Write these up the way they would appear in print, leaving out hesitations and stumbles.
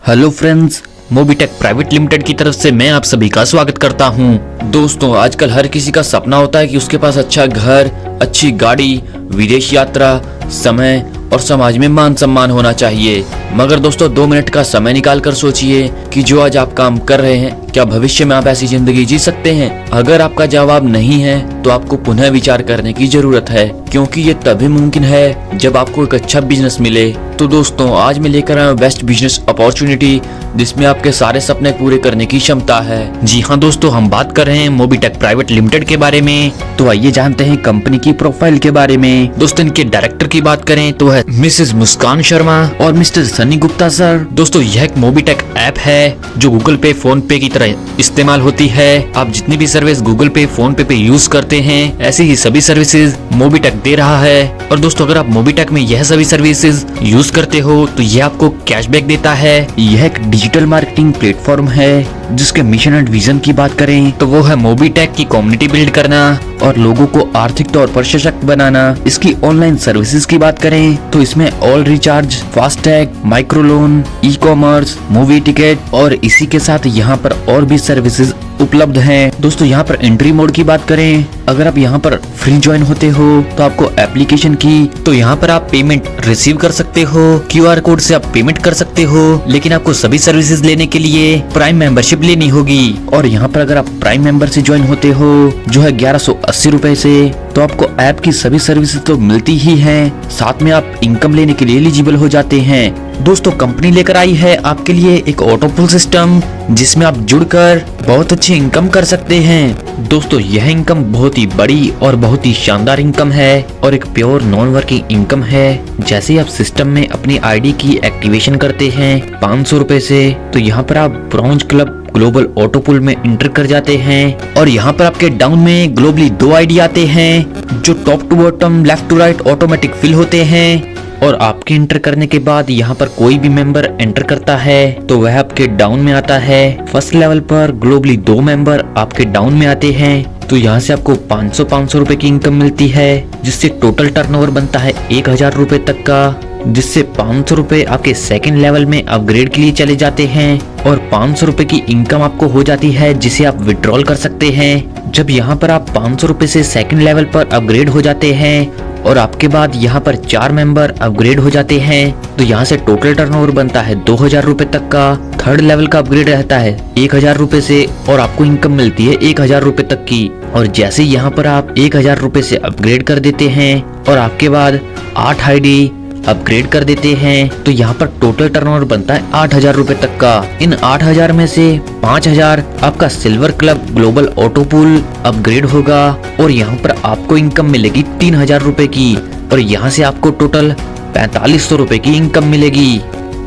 Hello friends, Mobitech private limited की तरफ से मैं आप सभी का स्वागत करता हूं। दोस्तों, आजकल हर किसी का सपना होता है कि उसके पास अच्छा घर, अच्छी गाड़ी, विदेश यात्रा, समय और समाज में मान सम्मान होना चाहिए। मगर दोस्तों, 2 मिनट का समय निकाल कर सोचिए कि जो आज आप काम कर रहे हैं, क्या भविष्य में आप ऐसी जिंदगी जी सकते हैं? अगर आपका जवाब नहीं है तो आपको पुनः विचार करने की जरूरत है, क्योंकि ये तभी मुमकिन है जब आपको एक अच्छा बिजनेस मिले। तो दोस्तों, आज मैं लेकर आया हूं बेस्ट बिजनेस अपॉर्चुनिटी, जिसमें आपके सारे सपने पूरे करने की क्षमता है। जी हाँ दोस्तों, हम बात कर रहे हैं मोबीटेक प्राइवेट लिमिटेड के बारे में। तो आइए जानते हैं कंपनी की प्रोफाइल के बारे में। दोस्तों, इनके डायरेक्टर की बात करें तो है मिसेस मुस्कान शर्मा और मिस्टर सनी गुप्ता सर। दोस्तों, यह एक मोबीटेक ऐप है जो गूगल पे, फोन पे की तरह इस्तेमाल होती है। आप जितनी भी सर्विस गूगल पे, फोन पे यूज करते हैं, ऐसी ही सभी सर्विसेज मोबीटेक दे रहा है। और दोस्तों, अगर आप मोबीटेक में यह सभी सर्विसेज यूज करते हो तो यह आपको कैशबैक देता है। यह एक डिजिटल मार्केटिंग प्लेटफॉर्म है जिसके मिशन एंड विजन की बात करें तो वो है मोबीटेक की कम्युनिटी बिल्ड करना और लोगों को आर्थिक तौर पर सशक्त बनाना। इसकी ऑनलाइन सर्विसेज की बात करें तो इसमें all recharge, FASTag, micro loan, e commerce, movie ticket और इसी के साथ यहाँ पर और भी सर्विसेज उपलब्ध हैं। दोस्तों, यहाँ पर एंट्री मोड की बात करें, अगर आप यहाँ पर फ्री ज्वाइन होते हो तो आपको एप्लीकेशन की तो यहाँ पर आप पेमेंट रिसीव कर सकते हो। QR कोड से आप पेमेंट कर सकते हो, लेकिन आपको सभी सर्विसेज लेने के लिए प्राइम मेंबरशिप लेनी होगी। और यहाँ पर अगर आप प्राइम मेंबर से ज्वाइन होते हो जो है 1180 रुपए से, तो आपको ऐप की सभी सर्विसेज तो मिलती ही हैं, साथ में आप इनकम लेने के लिए एलिजिबल हो जाते हैं। दोस्तों, कंपनी लेकर आई है आपके लिए एक ऑटो पुल सिस्टम, जिसमें आप जुड़कर बहुत अच्छी इनकम कर सकते हैं। दोस्तों, यह इनकम बहुत ही बड़ी और बहुत ही शानदार इनकम है और एक प्योर नॉन वर्किंग इनकम है। जैसे ही आप सिस्टम में अपनी ID की एक्टिवेशन करते हैं 500 रुपए से, तो यहाँ पर आप ब्रॉन्ज क्लब ग्लोबल ऑटो पुल में इंटर कर जाते हैं और यहाँ पर आपके डाउन में ग्लोबली 2 ID आते हैं जो top to bottom, left to right automatic fill होते हैं। और आपके इंटर करने के बाद यहाँ पर कोई भी मेंबर एंटर करता है तो वह आपके डाउन में आता है। फर्स्ट लेवल पर ग्लोबली 2 मेंबर आपके डाउन में आते हैं, तो यहाँ से आपको 500 रुपए की इनकम मिलती है, जिससे टोटल टर्नओवर बनता है 1000 रुपए तक का, जिससे 500 रुपए आपके सेकंड लेवल में अपग्रेड के लिए चले जाते हैं और 500 रुपए की इनकम आपको हो जाती है, जिसे आप विड्रॉल कर सकते हैं। जब यहाँ पर आप 500 रुपए से सेकंड लेवल पर अपग्रेड हो जाते हैं और आपके बाद यहाँ पर 4 मेंबर अपग्रेड हो जाते हैं, तो यहाँ से टोटल टर्नओवर बनता है 2000 रुपए तक का। थर्ड लेवल का अपग्रेड रहता है 1000 रुपए से और आपको इनकम मिलती है 1000 रुपए तक की। और जैसे यहाँ पर आप 1000 रुपए से अपग्रेड कर देते हैं और आपके बाद 8 ID अपग्रेड कर देते हैं, तो यहाँ पर टोटल टर्नओवर बनता है 8000 रुपए तक का। इन 8000 में से 5000 आपका silver club global auto pool upgrade होगा और यहाँ पर आपको इनकम मिलेगी 3000 रुपए की और यहाँ से आपको टोटल 4500 रुपए की इनकम मिलेगी।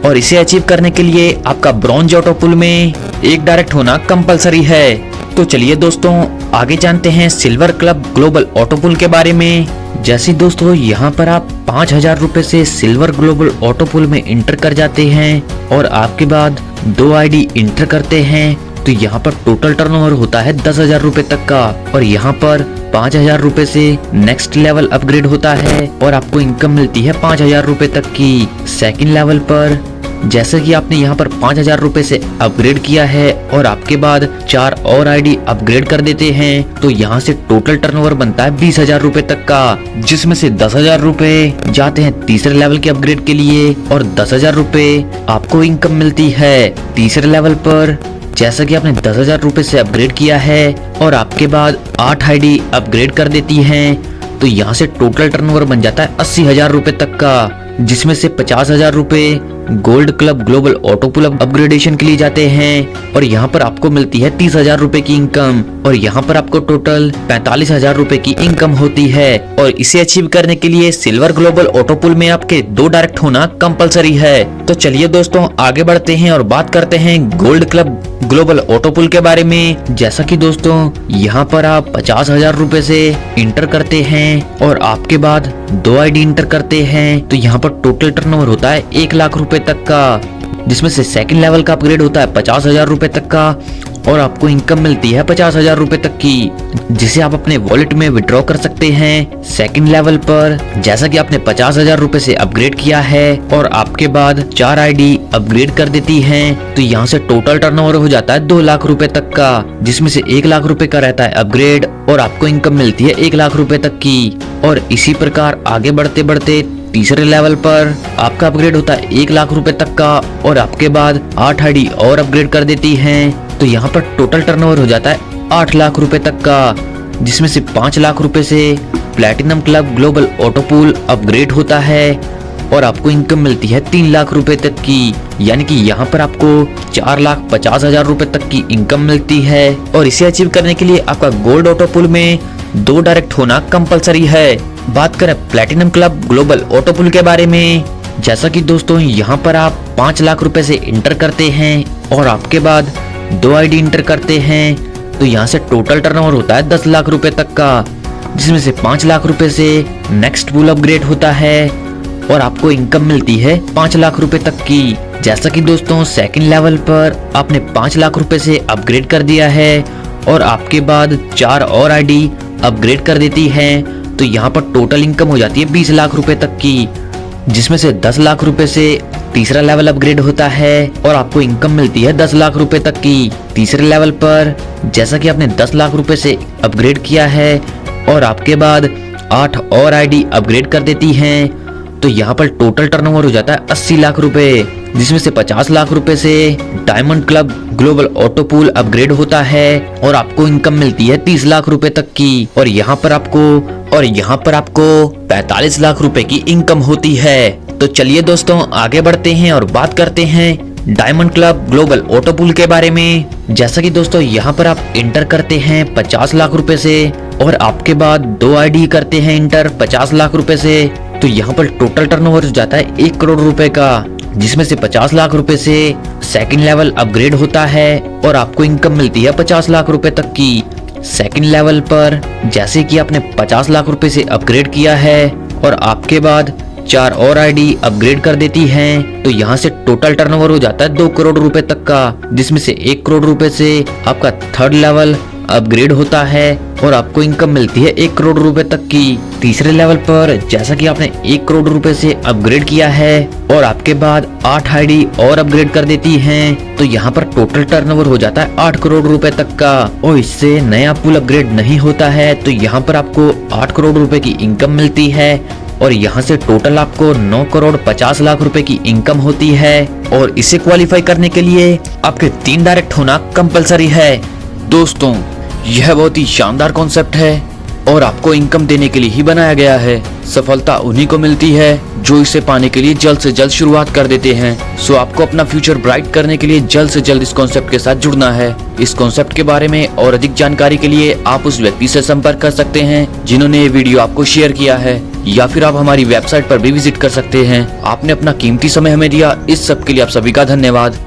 और इसे अचीव करने के लिए आपका ब्रॉन्ज ऑटो पूल में एक डायरेक्ट होना कंपलसरी है। तो चलिए दोस्तों, आगे जानते हैं silver club global auto pool के बारे में। जैसे दोस्तों, यहाँ पर आप 5000 रुपए से सिल्वर ग्लोबल ऑटो पूल में इंटर कर जाते हैं और आपके बाद 2 ID इंटर करते हैं, तो यहाँ पर टोटल टर्नओवर होता है 10,000 रुपए तक का। और यहाँ पर 5000 रुपए से नेक्स्ट लेवल अपग्रेड होता है और आपको इनकम मिलती है 5000 रुपए तक की। सेकंड लेवल पर जैसे कि आपने यहाँ पर 5000 रुपए से अपग्रेड किया है और आपके बाद 4 और ID अपग्रेड कर देते हैं, तो यहाँ से टोटल टर्नओवर बनता है 20,000 रुपए तक का, जिसमें से 10,000 रुपए जाते हैं तीसरे लेवल के अपग्रेड के लिए और 10,000 रुपए आपको इनकम मिलती है तीसरे लेवल पर। जैसा कि आपने 10,000 रुपए से अपग्रेड किया है और आपके बाद 8 ID अपग्रेड कर देती हैं, तो यहाँ से टोटल टर्नओवर बन जाता है 80,000 रुपए तक का, जिसमें से 50,000 रुपए gold club global auto pool upgradation के लिए जाते हैं और यहाँ पर आपको मिलती है 30,000 रुपए की इनकम और यहाँ पर आपको टोटल 45,000 रुपए की इनकम होती है। और इसे अचीव करने के लिए सिल्वर ग्लोबल ऑटो पूल में आपके 2 डायरेक्ट होना कंपलसरी है। तो चलिए दोस्तों, आगे बढ़ते हैं और बात करते हैं gold club global auto pool के बारे में। जैसा कि दोस्तों, यहाँ पर आप 50,000 रुपए से इंटर करते हैं और आपके बाद 2 ID इंटर करते हैं, तो यहाँ पर टोटल टर्नओवर होता है 1 लाख रुपए तक का, जिसमें से सेकंड लेवल का अपग्रेड होता है 50,000 रुपए तक का और आपको इनकम मिलती है 50,000 रुपए तक की, जिसे आप अपने वॉलेट में विड्रॉ कर सकते हैं। सेकंड लेवल पर जैसा कि आपने 50,000 रुपए से अपग्रेड किया है और आपके बाद 4 आईडी अपग्रेड कर देती हैं, तो यहाँ से टोटल टर्नओवर हो जाता है 2 लाख रुपए तक का, जिसमें से 1 लाख रुपए का रहता है अपग्रेड और आपको इनकम मिलती है 1 लाख रुपए तक की। और इसी प्रकार आगे बढ़ते बढ़ते तीसरे लेवल पर आपका अपग्रेड होता है 1 लाख रुपए तक का और आपके बाद 8 आईडी और अपग्रेड कर देती हैं, तो यहाँ पर टोटल टर्नओवर हो जाता है 8 लाख रुपए तक का, जिसमें से 5 लाख रुपए से platinum club global auto pool upgrade होता है और आपको इनकम मिलती है 3 लाख रुपए तक की। यानी कि यहाँ पर आपको 4,50,000 रुपए तक की इनकम मिलती है। और इसे अचीव करने के लिए आपका गोल्ड ऑटो पूल में 2 डायरेक्ट होना कंपलसरी है। बात करें platinum club global auto pool के बारे में, जैसा कि दोस्तों यहाँ पर आप 5 लाख रुपए से इंटर करते हैं और आपके बाद 2 आईडी इंटर करते हैं, तो यहाँ से टोटल टर्नओवर होता है 10 लाख रुपए तक का, जिसमें से 5 लाख रुपए से नेक्स्ट पूल अपग्रेड होता है और आपको इनकम मिलती है 5 लाख रुपए तक की। जैसा कि दोस्तों सेकंड लेवल पर आपने 5 लाख रुपए से अपग्रेड कर दिया है और आपके बाद 4 और आईडी अपग्रेड कर देती है, तो यहाँ पर टोटल इनकम हो जाती है 20 लाख रुपए तक की, जिसमें से 10 लाख रुपए से तीसरा लेवल अपग्रेड होता है और आपको इनकम मिलती है 10 लाख रुपए तक की। तीसरे लेवल पर जैसा कि आपने 10 लाख रुपए से अपग्रेड किया है और आपके बाद 8 और आईडी अपग्रेड कर देती हैं, तो यहाँ पर टोटल टर्नओवर हो जाता है 80 लाख रुपए, जिसमें से 50 लाख रुपए से diamond club global auto pool upgrade होता है और आपको इनकम मिलती है 30 लाख रुपए तक की। और यहाँ पर आपको 45 लाख रुपए की इनकम होती है। तो चलिए दोस्तों आगे बढ़ते हैं और बात करते हैं diamond club global auto pool के बारे में। जैसा कि दोस्तों यहाँ पर आप इंटर करते हैं 50 लाख रुपए से और आपके बाद 2 आईडी करते हैं इंटर 50 लाख रुपए से, तो यहाँ पर टोटल टर्नओवर हो जाता है 1 करोड़ रुपए का, जिसमें से 50 लाख रुपए से सेकंड लेवल अपग्रेड होता है और आपको इनकम मिलती है 50 लाख रुपए तक की। सेकंड लेवल पर जैसे कि आपने 50 लाख रुपए से अपग्रेड किया है और आपके बाद 4 और आईडी अपग्रेड कर देती हैं, तो यहाँ से टोटल टर्नओवर हो जाता है 2 करोड़ रुपए तक का, जिसमें से 1 करोड़ रुपए से आपका थर्ड लेवल अपग्रेड होता है और आपको इनकम मिलती है 1 करोड़ रुपए तक की। तीसरे लेवल पर जैसा कि आपने 1 करोड़ रुपए से अपग्रेड किया है और आपके बाद 8 आईडी और अपग्रेड कर देती हैं, तो यहाँ पर टोटल टर्नओवर हो जाता है 8 करोड़ रुपए तक का। और इससे नया पूल अपग्रेड नहीं होता है, तो यहाँ पर आपको 8 करोड़ रुपए की इनकम मिलती है और यहाँ से टोटल आपको 9 करोड़ 50 लाख रुपए की इनकम होती है। और इसे क्वालिफाई करने के लिए आपके 3 डायरेक्ट होना कंपलसरी है। दोस्तों यह बहुत ही शानदार कॉन्सेप्ट है और आपको इनकम देने के लिए ही बनाया गया है। सफलता उन्हीं को मिलती है जो इसे पाने के लिए जल्द से जल्द शुरुआत कर देते हैं। सो आपको अपना फ्यूचर ब्राइट करने के लिए जल्द से जल्द इस कॉन्सेप्ट के साथ जुड़ना है। इस कॉन्सेप्ट के बारे में और अधिक जानकारी के लिए आप उस व्यक्ति से संपर्क कर सकते हैं जिन्होंने ये वीडियो आपको शेयर किया है, या फिर आप हमारी वेबसाइट पर भी विजिट कर सकते हैं। आपने अपना कीमती समय हमें दिया, इस सब के लिए आप सभी का धन्यवाद।